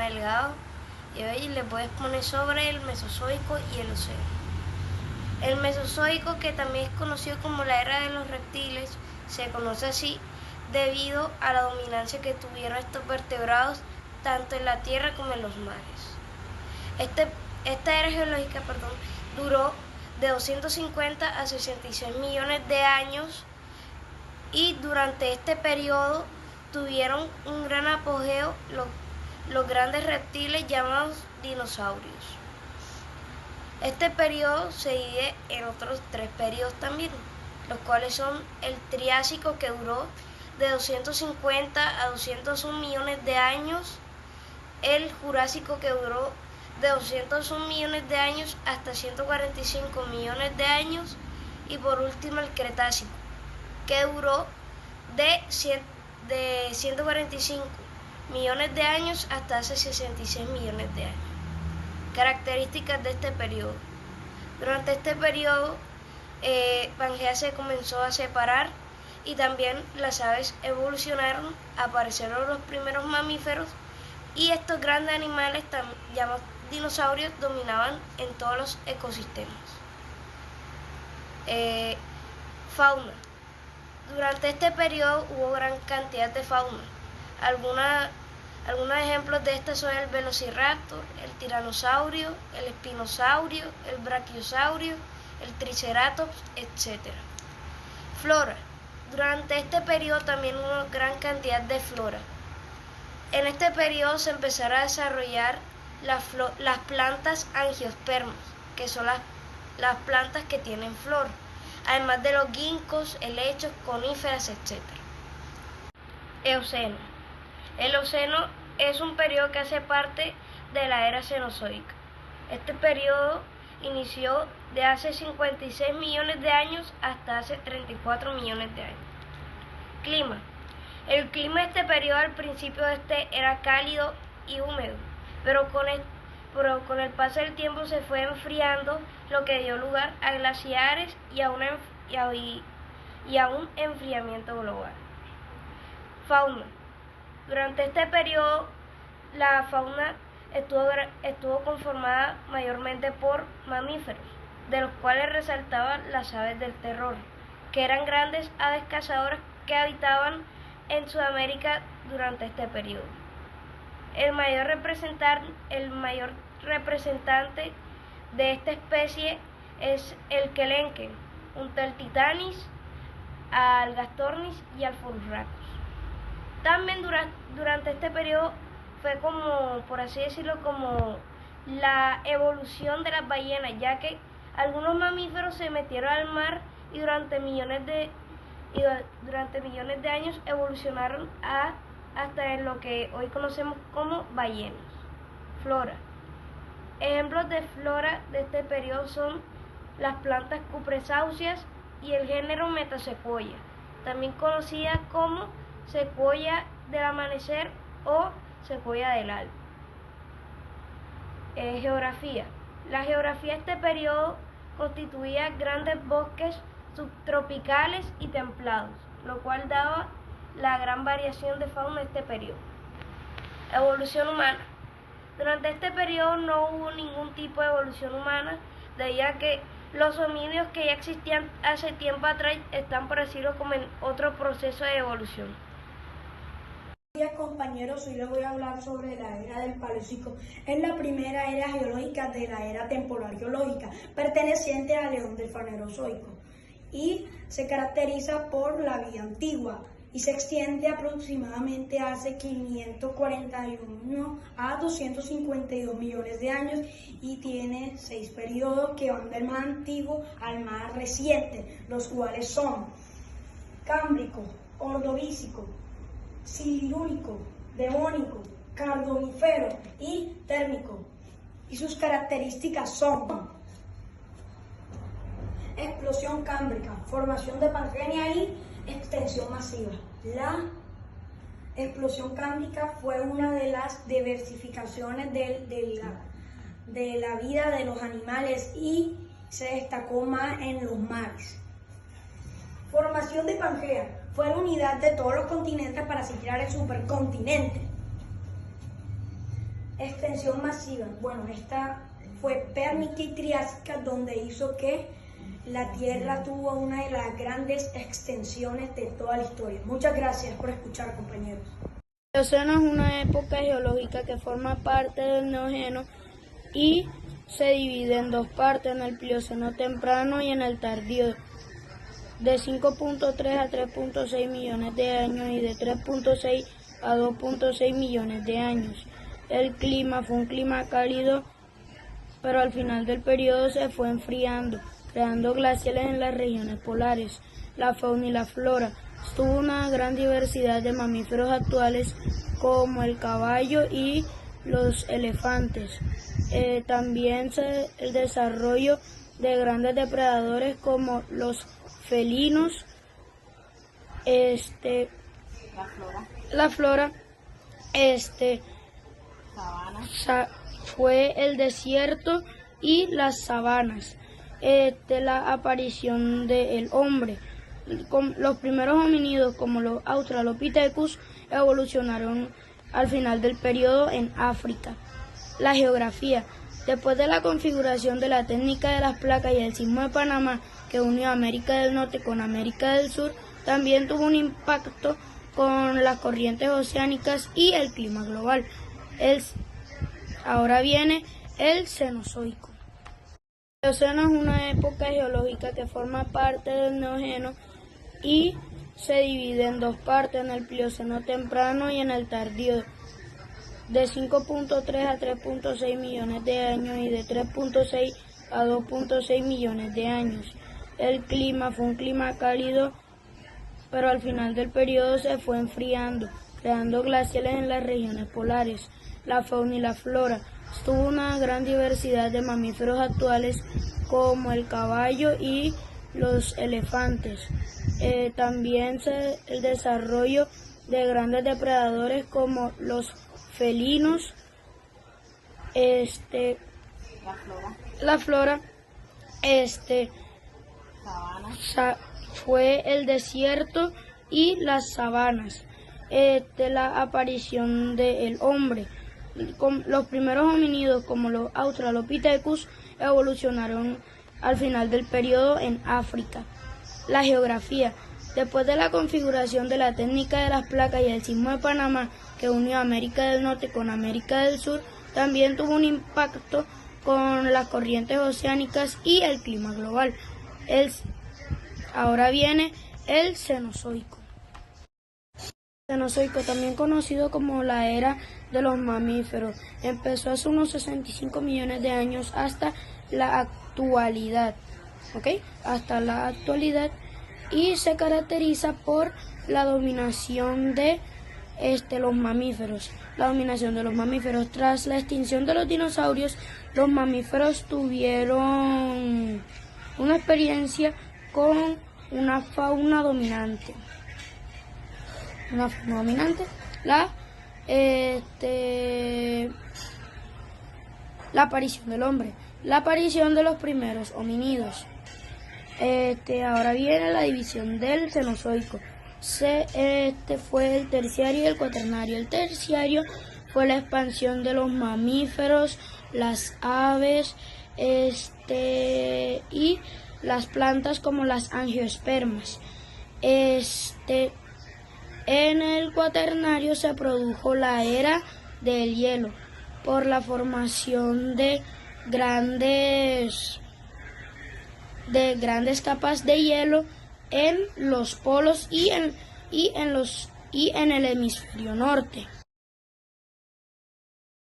Delgado y hoy les voy a exponer sobre el Mesozoico y el Océano. El Mesozoico, que también es conocido como la era de los reptiles, se conoce así debido a la dominancia que tuvieron estos vertebrados tanto en la tierra como en los mares. Esta era geológica duró de 250 a 66 millones de años y durante este periodo tuvieron un gran apogeo los grandes reptiles llamados dinosaurios. Este periodo se divide en otros tres periodos también, los cuales son el Triásico, que duró de 250 a 201 millones de años, el Jurásico, que duró de 201 millones de años hasta 145 millones de años, y por último el Cretácico, que duró de 145 millones de años hasta hace 66 millones de años. Características de este periodo. Durante este periodo, Pangea se comenzó a separar y también las aves evolucionaron, aparecieron los primeros mamíferos y estos grandes animales, llamados dinosaurios, dominaban en todos los ecosistemas. Fauna. Durante este periodo hubo gran cantidad de fauna. Algunos ejemplos de estas son el velociraptor, el tiranosaurio, el espinosaurio, el brachiosaurio, el triceratops, etc. Flora. Durante este periodo también hubo gran cantidad de flora. En este periodo se empezaron a desarrollar las plantas angiospermas, que son las plantas que tienen flor, además de los ginkgos, helechos, coníferas, etc. Eoceno. El Eoceno es un periodo que hace parte de la era Cenozoica. Este periodo inició de hace 56 millones de años hasta hace 34 millones de años. Clima. El clima de este periodo al principio era cálido y húmedo, pero con el paso del tiempo se fue enfriando, lo que dio lugar a glaciares y a un enfriamiento global. Fauna. Durante este periodo, la fauna estuvo conformada mayormente por mamíferos, de los cuales resaltaban las aves del terror, que eran grandes aves cazadoras que habitaban en Sudamérica durante este periodo. El mayor representante de esta especie es el quelenque, junto al titanis, al gastornis y al fururracus. También durante este periodo fue como, por así decirlo, como la evolución de las ballenas, ya que algunos mamíferos se metieron al mar y durante millones de años evolucionaron hasta en lo que hoy conocemos como ballenas. Flora. Ejemplos de flora de este periodo son las plantas cupresáceas y el género Metasequoia, también conocida como secuoya del amanecer o secuoya del alba. Geografía. La geografía de este periodo constituía grandes bosques subtropicales y templados, lo cual daba la gran variación de fauna de este periodo. Evolución humana. Durante este periodo no hubo ningún tipo de evolución humana, debido a que los homínidos que ya existían hace tiempo atrás están, por decirlo, como en otro proceso de evolución. Buenos días, compañeros, hoy les voy a hablar sobre la era del Paleozoico. Es la primera era geológica de la era temporal geológica, perteneciente al Eón del Fanerozoico, y se caracteriza por la vida antigua y se extiende aproximadamente hace 541 a 252 millones de años y tiene 6 periodos que van del más antiguo al más reciente, los cuales son Cámbrico, Ordovícico, Silúrico, Devónico, Carbonífero y Térmico. Y sus características son explosión cámbrica, formación de Pangea y extensión masiva. La explosión cámbrica fue una de las diversificaciones de la vida de los animales y se destacó más en los mares. Formación de Pangea fue la unidad de todos los continentes para así crear el supercontinente. Extensión masiva. Bueno, esta fue Permita Triásica, donde hizo que la Tierra tuvo una de las grandes extensiones de toda la historia. Muchas gracias por escuchar, compañeros. El Plioceno es una época geológica que forma parte del Neógeno y se divide en dos partes, en el Plioceno temprano y en el tardío, de 5.3 a 3.6 millones de años y de 3.6 a 2.6 millones de años. El clima fue un clima cálido, pero al final del periodo se fue enfriando, creando glaciares en las regiones polares. La fauna y la flora. Tuvo una gran diversidad de mamíferos actuales como el caballo y los elefantes. También el desarrollo de grandes depredadores como los felinos. La flora. Fue el desierto y las sabanas. La aparición del hombre. Los primeros homínidos, como los Australopithecus, evolucionaron al final del periodo en África. La geografía. Después de la configuración de la técnica de las placas y el Istmo de Panamá, que unió América del Norte con América del Sur, también tuvo un impacto con las corrientes oceánicas y el clima global. Ahora viene el Cenozoico. El Plioceno es una época geológica que forma parte del Neógeno y se divide en dos partes, en el Plioceno temprano y en el tardío, de 5.3 a 3.6 millones de años y de 3.6 a 2.6 millones de años. El clima fue un clima cálido, pero al final del periodo se fue enfriando, creando glaciares en las regiones polares. La fauna y la flora. Tuvo una gran diversidad de mamíferos actuales como el caballo y los elefantes. También el desarrollo de grandes depredadores como los felinos. La flora. Fue el desierto y las sabanas. La aparición del hombre. Los primeros homínidos, como los Australopithecus, evolucionaron al final del periodo en África. La geografía. Después de la configuración de la técnica de las placas y el Istmo de Panamá, que unió América del Norte con América del Sur, también tuvo un impacto con las corrientes oceánicas y el clima global. Ahora viene el Cenozoico. Cenozoico, también conocido como la era de los mamíferos, empezó hace unos 65 millones de años hasta la actualidad, y se caracteriza por la dominación de los mamíferos. La dominación de los mamíferos. Tras la extinción de los dinosaurios, los mamíferos tuvieron una experiencia con una fauna dominante. La aparición del hombre, la aparición de los primeros homínidos. Ahora viene la división del Cenozoico. Fue el terciario y el cuaternario. El terciario fue la expansión de los mamíferos, las aves, y las plantas como las angiospermas. En el cuaternario se produjo la era del hielo por la formación de grandes capas de hielo en los polos y en el hemisferio norte.